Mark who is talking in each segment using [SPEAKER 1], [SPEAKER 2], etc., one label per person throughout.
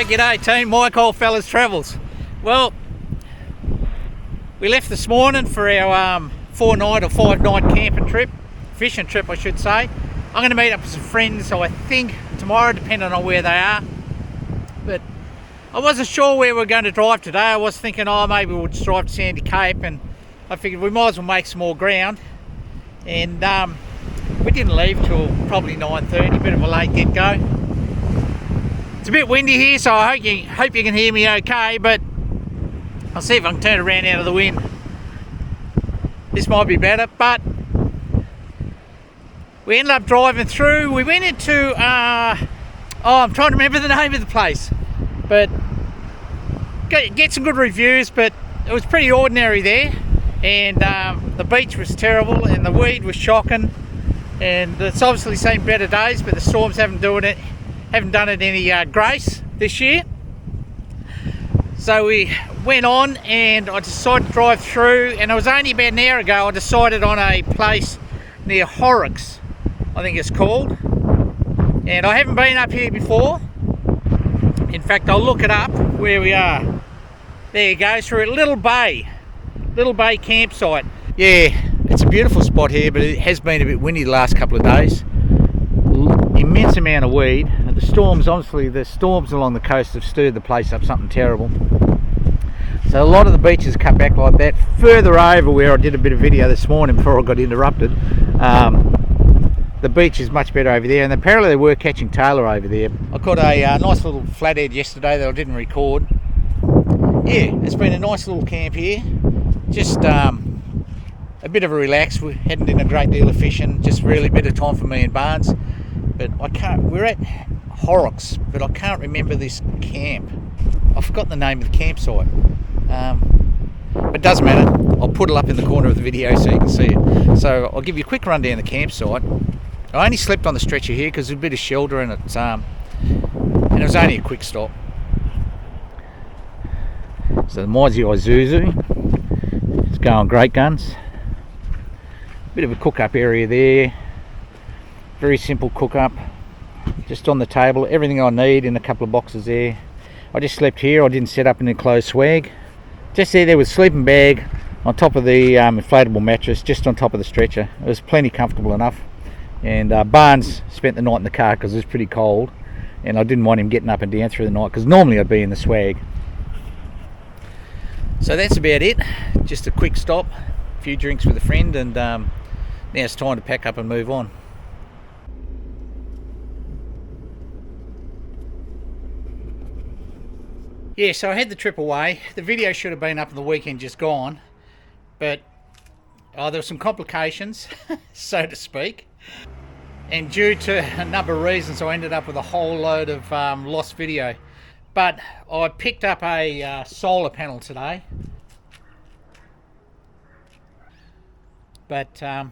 [SPEAKER 1] G'day team, Mike Oldfellas Travels. Well, we left this morning for our 4-night or 5-night camping trip, fishing trip I should say. I'm going to meet up with some friends, so I think tomorrow, depending on where they are. But I wasn't sure where we were going to drive today. I was thinking, maybe we'll just drive to Sandy Cape, and I figured we might as well make some more ground. And we didn't leave till probably 9:30, bit of a late get-go. It's a bit windy here, so I hope you can hear me okay, but I'll see if I can turn around out of the wind. This might be better, but we ended up driving through. We went into, I'm trying to remember the name of the place, but get some good reviews, but it was pretty ordinary there, and the beach was terrible, and the weed was shocking, and it's obviously seen better days, but the storms haven't done it any grace this year. So we went on, and I decided to drive through, and it was only about an hour ago I decided on a place near Horrocks, I think it's called, and I haven't been up here before. In fact, I'll look it up where we are. There you go, through a little bay campsite. Yeah, it's a beautiful spot here, but it has been a bit windy the last couple of days. Immense amount of weed. The storms along the coast have stirred the place up something terrible. So a lot of the beaches cut back like that. Further over where I did a bit of video this morning before I got interrupted, the beach is much better over there, and apparently they were catching tailor over there. I caught a nice little flathead yesterday that I didn't record. Yeah, it's been a nice little camp here. Just a bit of a relax. We hadn't done a great deal of fishing, just really a bit of time for me and Barnes. But we're at Horrocks, but I can't remember this camp. I forgot the name of the campsite. But it doesn't matter. I'll put it up in the corner of the video so you can see it. So I'll give you a quick rundown of the campsite. I only slept on the stretcher here because there's a bit of shelter and it was only a quick stop. So the Mighty Isuzu is going great guns. Bit of a cook-up area there. Very simple cook-up. Just on the table, everything I need in a couple of boxes there. I just slept here. I didn't set up an enclosed swag. Just there was a sleeping bag on top of the inflatable mattress, just on top of the stretcher. It was plenty comfortable enough. And Barnes spent the night in the car because it was pretty cold, and I didn't want him getting up and down through the night because normally I'd be in the swag. So that's about it. Just a quick stop, a few drinks with a friend, and now it's time to pack up and move on. Yeah, so I had the trip away. The video should have been up on the weekend just gone, but there were some complications, so to speak. And due to a number of reasons, I ended up with a whole load of lost video. But I picked up a solar panel today. But there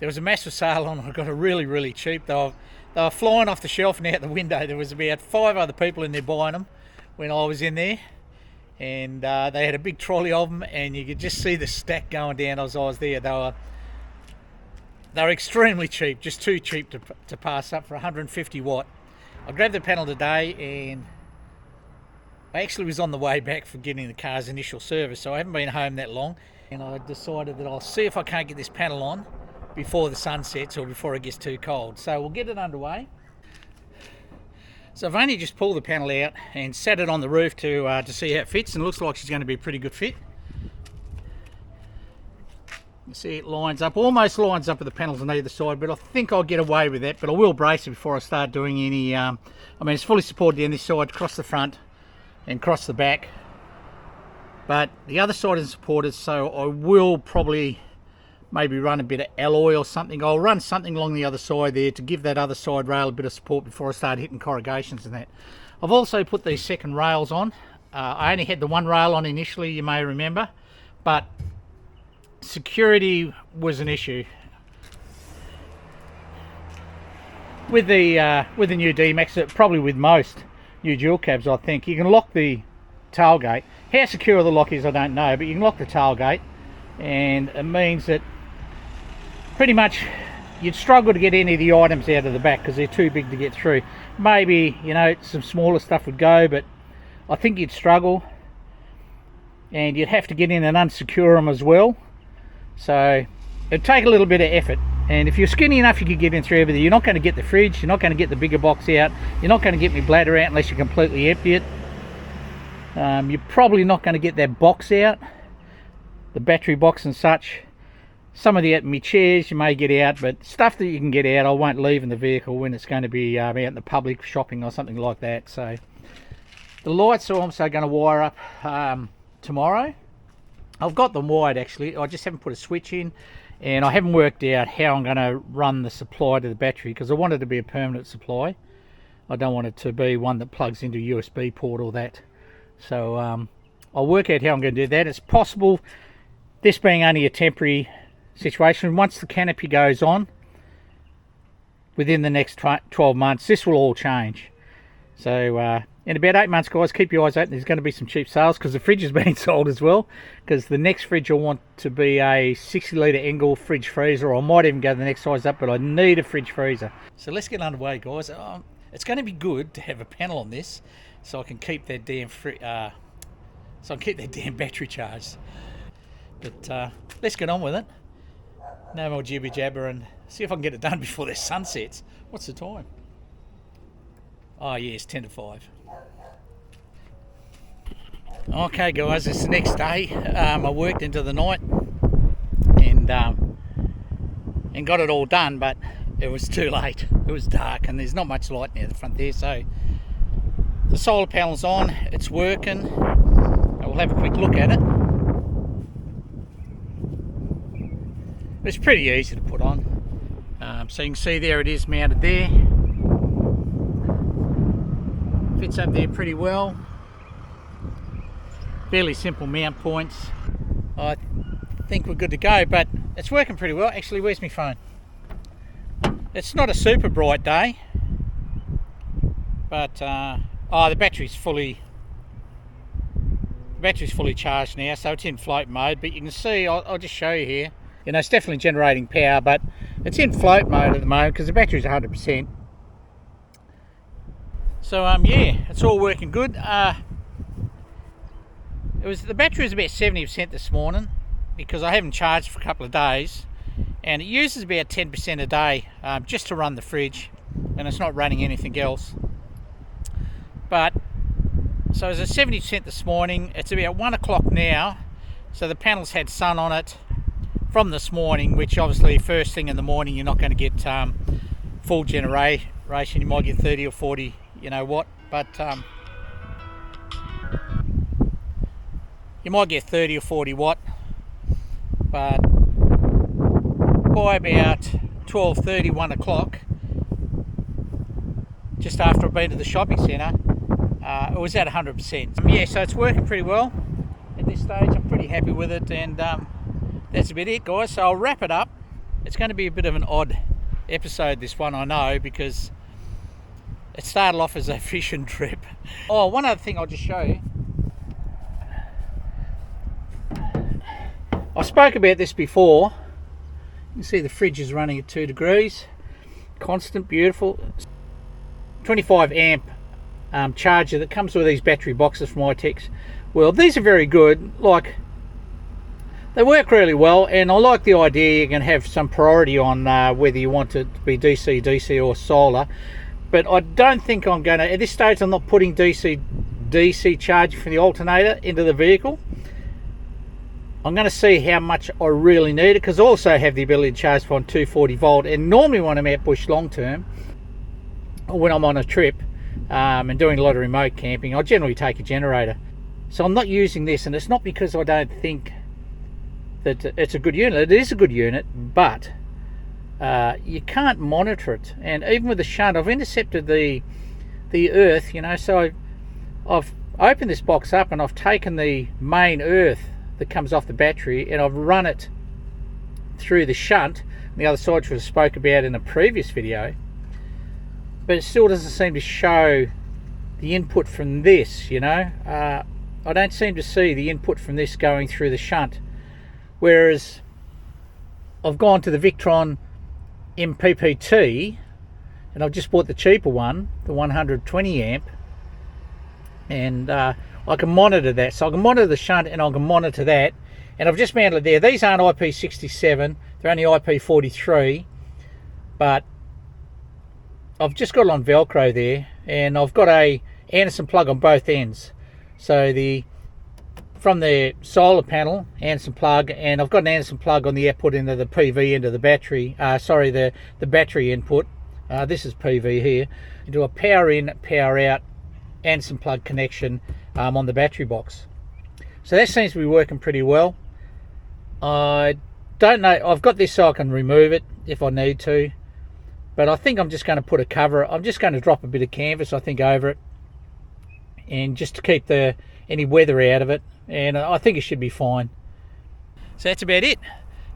[SPEAKER 1] was a massive sale on it. I got it really, really cheap. They were flying off the shelf and out the window. There was about 5 other people in there buying them when I was in there, and they had a big trolley of them, and you could just see the stack going down as I was there. They were extremely cheap, just too cheap to pass up for 150 watt. I grabbed the panel today, and I actually was on the way back for getting the car's initial service, so I haven't been home that long, and I decided that I'll see if I can't get this panel on before the sun sets or before it gets too cold. So we'll get it underway. So I've only just pulled the panel out and set it on the roof to see how it fits, and it looks like it's going to be a pretty good fit. You see it almost lines up with the panels on either side, but I think I'll get away with that. But I will brace it before I start doing any, it's fully supported down this side, across the front and across the back. But the other side isn't supported, so I will probably maybe run a bit of alloy or something. I'll run something along the other side there to give that other side rail a bit of support before I start hitting corrugations and that. I've also put these second rails on. I only had the one rail on initially, you may remember, but security was an issue. With the new D-Max, probably with most new dual cabs, I think, you can lock the tailgate. How secure the lock is, I don't know, but you can lock the tailgate, and it means that pretty much you'd struggle to get any of the items out of the back because they're too big to get through. Maybe, you know, some smaller stuff would go, but I think you'd struggle, and you'd have to get in and unsecure them as well. So it'd take a little bit of effort, and if you're skinny enough you could get in through everything. You're not going to get the fridge, you're not going to get the bigger box out, you're not going to get my bladder out unless you completely empty it. You're probably not going to get that box out, the battery box and such. Some of my chairs you may get out, but stuff that you can get out I won't leave in the vehicle when it's going to be out in the public shopping or something like that. So the lights are also going to wire up tomorrow. I've got them wired actually, I just haven't put a switch in, and I haven't worked out how I'm going to run the supply to the battery, because I want it to be a permanent supply. I don't want it to be one that plugs into a USB port or that. So I'll work out how I'm going to do that. It's possible, this being only a temporary situation, once the canopy goes on within the next 12 months, this will all change. So in about 8 months, guys, keep your eyes open. There's going to be some cheap sales, because the fridge is being sold as well, because the next fridge I want to be a 60 litre Engel fridge freezer, or I might even go the next size up, but I need a fridge freezer. So let's get underway, guys. It's going to be good to have a panel on this, so I can keep that damn battery charged. But let's get on with it. No more jibber jabber, and see if I can get it done before the sun sets. What's the time? Oh yes, 10 to 5. Okay guys, it's the next day. I worked into the night and got it all done, but it was too late. It was dark and there's not much light near the front there. So the solar panel's on, it's working. We'll have a quick look at it. It's pretty easy to put on. So you can see there it is mounted there. Fits up there pretty well. Fairly simple mount points. I think we're good to go, but it's working pretty well. Actually, where's my phone? It's not a super bright day, but the battery's fully charged now, so it's in float mode. But you can see, I'll just show you here. You know, it's definitely generating power, but it's in float mode at the moment because the battery's 100%. So yeah, it's all working good. The battery was about 70% this morning, because I haven't charged for a couple of days, and it uses about 10% a day just to run the fridge, and it's not running anything else. But so it was at 70% this morning. It's about 1 o'clock now, so the panel's had sun on it from this morning, which obviously first thing in the morning you're not going to get full generation. You might get 30 or 40, you know what, but you might get 30 or 40 watt, but by about 12:30, 1 o'clock, just after I've been to the shopping centre, it was at 100%. Yeah, so it's working pretty well at this stage. I'm pretty happy with it, and that's about it, guys. So I'll wrap it up. It's going to be a bit of an odd episode, this one, I know, because it started off as a fishing trip. Oh, one other thing I'll just show you. I spoke about this before. You can see the fridge is running at 2 degrees. Constant, beautiful. 25 amp charger that comes with these battery boxes from iTex. Well, these are very good. Like, they work really well, and I like the idea you can have some priority on whether you want it to be DC or solar. But I don't think I'm going to, at this stage I'm not putting DC charging for the alternator into the vehicle. I'm going to see how much I really need it, because I also have the ability to charge on 240 volt, and normally when I'm out bush long term, or when I'm on a trip and doing a lot of remote camping, I generally take a generator. So I'm not using this, and it's not because I don't think that it's a good unit. It is a good unit, but you can't monitor it. And even with the shunt, I've intercepted the earth, you know, so I've opened this box up and I've taken the main earth that comes off the battery and I've run it through the shunt on the other side, which I spoke about in a previous video, but it still doesn't seem to show the input from this, you know. I don't seem to see the input from this going through the shunt, whereas I've gone to the Victron MPPT, and I've just bought the cheaper one, the 120 amp, and I can monitor that. So I can monitor the shunt and I can monitor that, and I've just mounted it there. These aren't IP67, they're only IP43, but I've just got it on Velcro there, and I've got a Anderson plug on both ends. So from the solar panel, Anderson plug, and I've got an Anderson plug on the output into the PV end of the battery. The battery input. This is PV here. Into a power in, power out Anderson plug connection on the battery box. So that seems to be working pretty well. I don't know. I've got this so I can remove it if I need to. But I think I'm just going to put a cover. I'm just going to drop a bit of canvas, I think, over it, and just to keep any weather out of it. And I think it should be fine. So that's about it.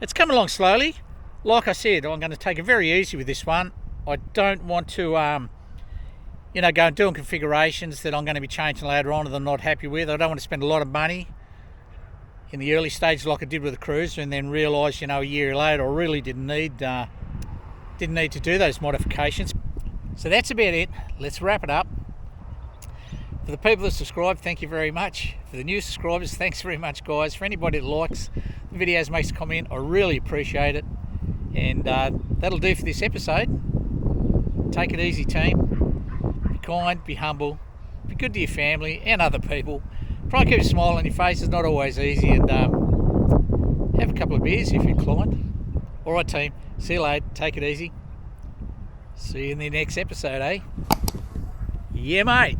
[SPEAKER 1] It's coming along slowly. Like I said, I'm going to take it very easy with this one. I don't want to, go and do configurations that I'm going to be changing later on that I'm not happy with. I don't want to spend a lot of money in the early stages like I did with the Cruiser, and then realise, a year later, I really didn't need to do those modifications. So that's about it. Let's wrap it up. For the people that subscribe, thank you very much. For the new subscribers, thanks very much, guys. For anybody that likes the videos, makes a comment, I really appreciate it. And that'll do for this episode. Take it easy, team. Be kind, be humble, be good to your family and other people. Try and keep a smile on your face. It's not always easy. And have a couple of beers if you're inclined. All right, team. See you later. Take it easy. See you in the next episode, eh? Yeah, mate.